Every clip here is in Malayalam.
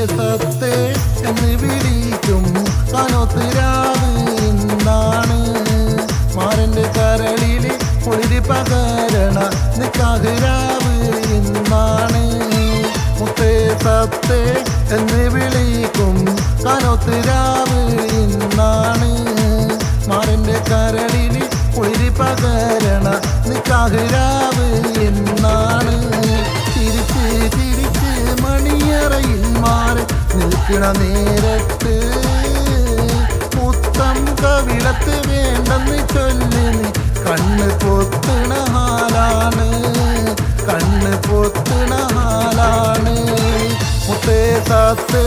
സത്തേ എന്ന് വിളിക്കും കനോത്തിരാവ് ഇന്നാണ് മാരന്റെ കരളില് കുളിരി പകരണ നിക്കാഹിരാവ് ഇന്നാണ് മുത്തേ സത്തേ എന്ന് വിളിക്കും കനോത്തിരാവ് ഇന്നാണ് മാരന്റെ കരളില് കുളിരി പകരണ നിക്കാഹിരാവ് ഇന്നാണ് തിരിച്ച് തിരിച്ച് മണിയറയിൽ മാറി നിൽക്കണ നേരത്ത് മുത്തം കവിളത്ത് വേണ്ടെന്ന് ചൊല്ലി നീ കണ്ണ് പൊത്തണ ഹാലാണ് കണ്ണ് പൊത്തണ ഹാലാണ് മുത്തേ സത്തേ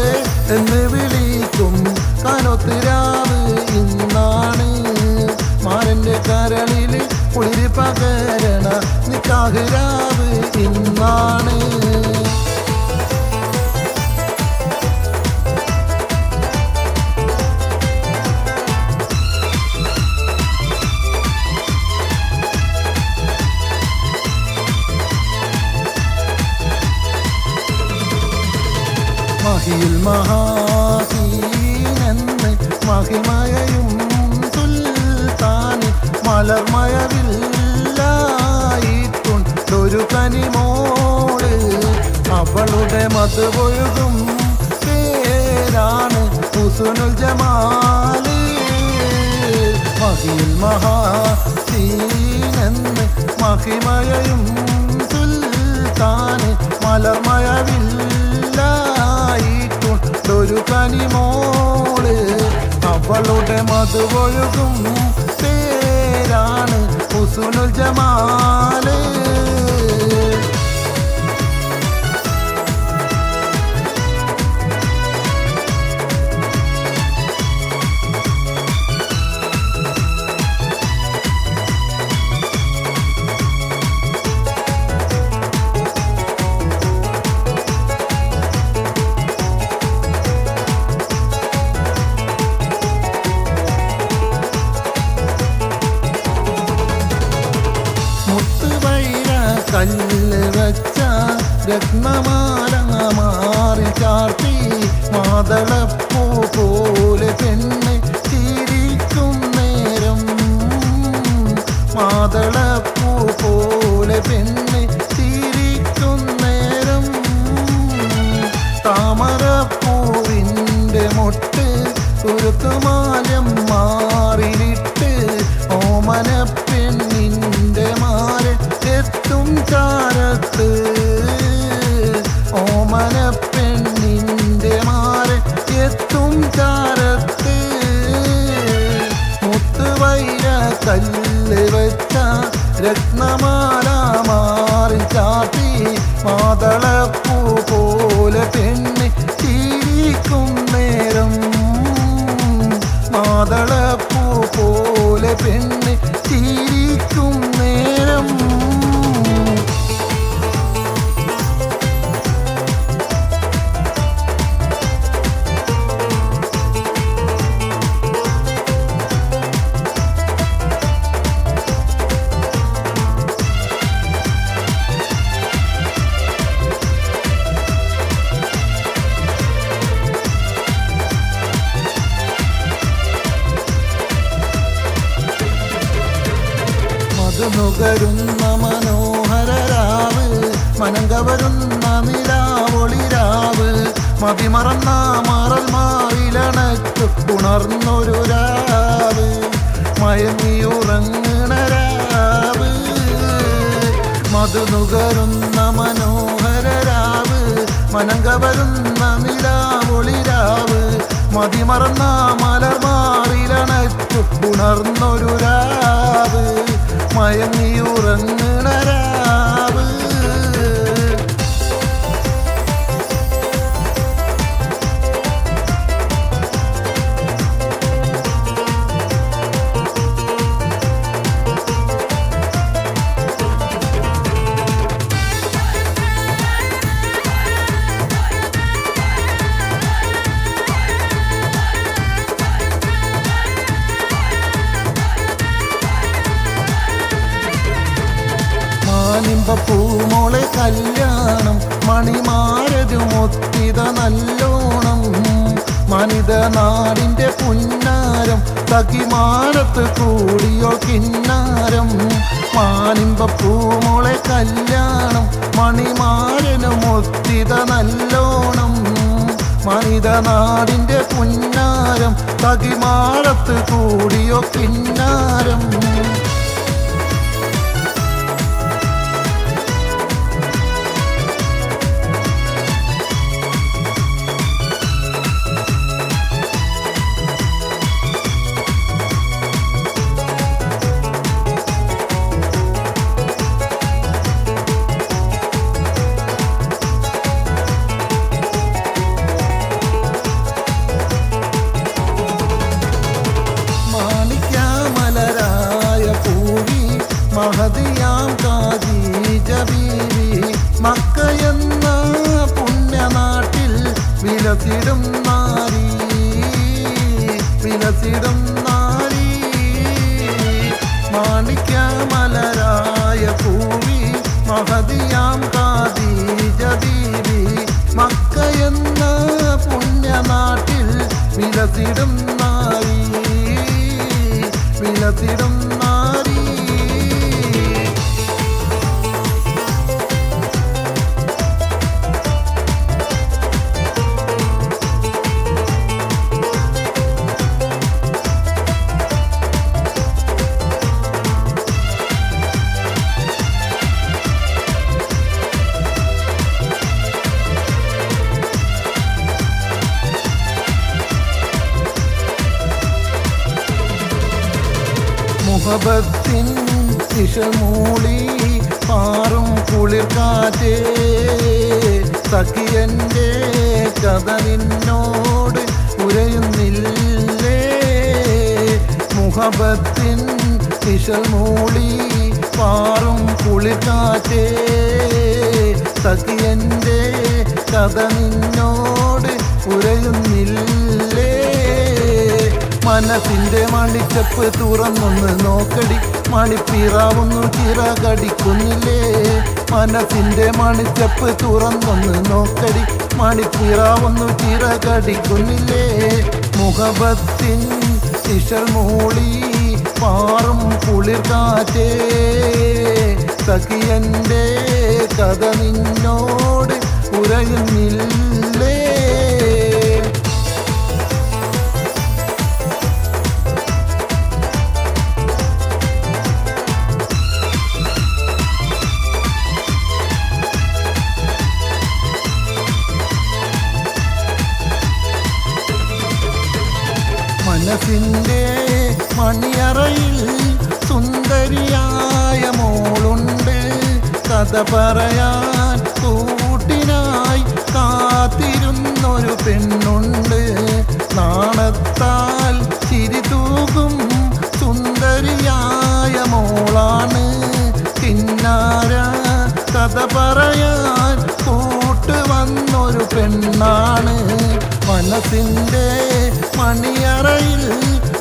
എന്ന് വിളിക്കും കനോത്തിരാവ് ഇന്നാണ് മാരന്റെ കരളില് കുളിരി പകരണ നിക്കാഹിരാവ് ഇന്നാണ് മഹിയിൽ മഹാസീനെന്ന് മഹിമയയും സുൽത്താന് മലർമയവില്ലായിട്ടുണ്ടൊരു കനിമോള് അവളുടെ മധുപൊഴുകും പേരാണ് ഹുസ്നുൽ ജമാല് മഹിയിൽ മഹാസീനെന്ന് മഹിമയയും സുൽത്താന് മലർമയവില്ലായിട്ടുണ്ടൊരു കനിമോള് അവളുടെ മധുപൊഴുകും പേരാണ് ഹുസ്നുൽ ജമാല് കല്ല് വെച്ച രത്നമാല മാറി ചാർത്തി മാതളപ്പൂ പോലെ പെണ്ണ് ചിരിക്കും നേരം മാതളപ്പൂ പോലെ പെണ്ണ് ചിരിക്കും നേരം താമരപ്പൂവിൻ്റെ മൊട്ട് കുരുക്കുമാലം മാറിലിട്ട് ഓമന പെണ്ണിൻ്റെ മാരെ എത്തും ചാരത്ത് ഓമന പെണ്ണിൻ്റെ മാരെ എത്തും ചാരത്ത് മുത്തുവൈര കല്ല് വെച്ച രത്നമാല മാറി ചാത്തി മാതളപ്പൂ പോലെ പെണ്ണ് ചിരിക്കും നേരം മാതളപ്പൂ പോലെ പെണ്ണ് ചിരിക്കും നേരം നുകരുന്ന മനോഹരരാവ് മനങ്കവരുന്ന നിലാവൊളിരാവ് മതിമറന്ന മറൽ മാറിലണച്ചു ഉണർന്നൊരു രാവ് മയങ്ങിയുറങ്ങണ രാവ് മധു നുകരുന്ന മനോഹരരാവ് മനങ്കവരുന്ന നിലാവൊളിരാവ് മതിമറന്ന മലർ മാറിലണച്ചു ഉണർന്നൊരു രാവ് മയങ്ങിയുറങ്ങണ രാവ് കല്യാണം മണിമാരരുമൊത്തിത നല്ലോണം മനിത നാടിൻ്റെ പുന്നാരം സഖിമാനത്ത് കൂടിയോ കിന്നാരം മാനിമ്പപ്പൂമോളെ കല്യാണം മണിമാരനുമൊത്തിത നല്ലോണം മനിത നാടിൻ്റെ പുന്നാരം സഖിമാനത്ത് കൂടിയോ കിന്നാരം മഹദിയാം ഖദീജ ബീവി മക്കയെന്ന പുണ്യനാട്ടിൽ വിലസിടും നാരി മാണിക്യമലരായ പൂവി മഹദിയാം ഖദീജ ബീവി മക്കയെന്ന പുണ്യനാട്ടിൽ വിലസിടും നാരി മുഹബത്തിൻ ഇഷമൂളി പാറും കുളിർക്കാറ്റേ സഖിയൻ്റെ കഥ നിന്നോട് ഉരയുന്നില്ലേ മുഹബത്തിൻ ഇഷമൂളി പാറും കുളിർക്കാറ്റേ സഖിയൻ്റെ കഥ നിന്നോട് ഉരയുന്നില്ലേ മനസ്സിൻ്റെ മണിച്ചപ്പ് തുറന്നൊന്ന് നോക്കടി മണിപ്പിറാവുന്നു ചിറകടിക്കുന്നില്ലേ മനസ്സിൻ്റെ മണിച്ചപ്പ് തുറന്നൊന്ന് നോക്കടി മണിപ്പിറാവുന്നു ചിറകടിക്കുന്നില്ലേ മുഹബത്തിൻ ഇശൽ മൂളി പാറും കുളിർക്കാറ്റേ സഖിയൻ്റെ കഥ നിന്നോട് ഉരയുന്നില്ലേ മനസ്സിൻ്റെ മണിയറയിൽ സുന്ദരിയായ മോളുണ്ട് കഥ പറയാൻ കൂട്ടിനായി കാത്തിരുന്നൊരു പെണ്ണുണ്ട് നാണത്താൽ ചിരി തൂകും സുന്ദരിയായ മോളാണ് കിന്നാര കഥ പറയാൻ കൂട്ടുവന്നൊരു പെണ്ണാണ് മനസ്സിൻ്റെ മണിയറയിൽ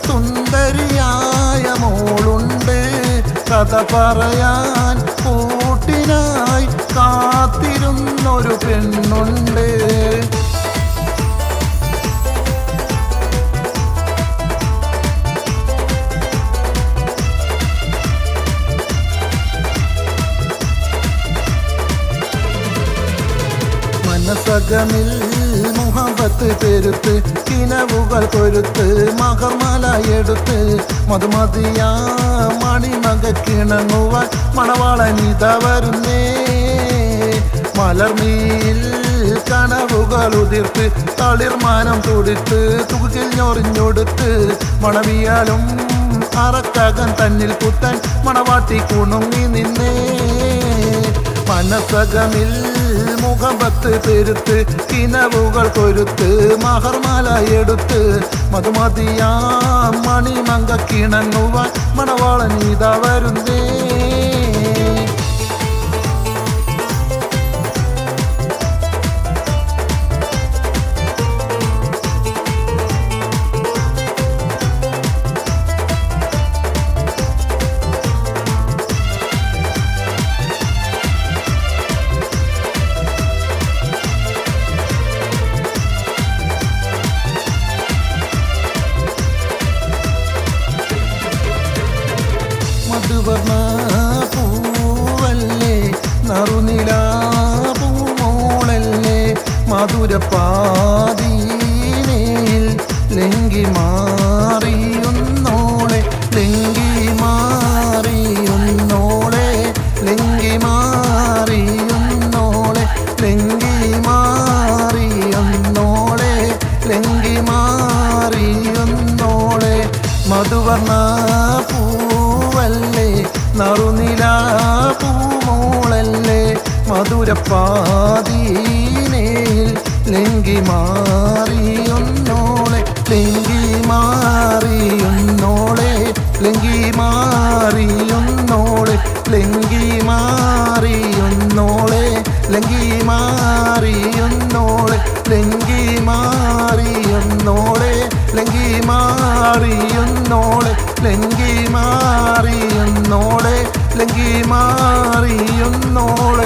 സുന്ദരിയായ മോളുണ്ട് കഥ പറയാൻ കൂട്ടിനായി കാത്തിരുന്നൊരു പെണ്ണുണ്ട് മനസകമിൽ മുഹബത്ത് പെരുത്ത് കിനവുകൾ കൊരുത്ത് മകർമാല എടുത്ത് മധുമതിയാ മണിമക കിണങ്ങുവാൻ മണവാളനിത വരുന്നേ മലർമീൽ കനവുകൾ ഉതിർത്ത് തളിർമാനം തുടിത്ത് തുകിൽ ഞൊറിഞ്ഞൊടുത്ത് മണവിയാലും അറക്കകൻ തന്നിൽ കുത്തൻ മണവാട്ടി കുണുങ്ങി നിന്നേ മനസകമിൽ മുഖബത്ത് പെരുത്ത് കിനവുകൾ കൊരുത്ത് മഹർമാല എടുത്ത് മധുമതിയാ മണിമങ്ക കിണങ്ങുവാൻ മണവാളനിത വരുന്നേ മധുരപ്പാതീനയിൽ ലെങ്കി മാറിയുന്നോളെ ലെങ്കി മാറിയുന്നോളെ ലെങ്കി മാറിയുന്നോളെ ലെങ്കി മാറിയുന്നോളെ ലെങ്കി മാറിയുന്നോളെ മധുവർണ്ണ പൂവല്ലേ നറുനില പൂമോളല്ലേ മധുരപ്പാതീനയിൽ ലെങ്കി മാറിയുന്നോളെ ലെങ്കി മാറിയുന്നോളെ ലെങ്കി മാറിയുന്നോളെ ലെങ്കി മാറിയുന്നോളെ ലെങ്കി മാറിയുന്നോളെ ലെങ്കി മാറിയുന്നോളെ ലെങ്കി മാറിയുന്നോളെ ലെങ്കി മാറിയുന്നോളെ ലെങ്കി മാറിയുന്നോളെ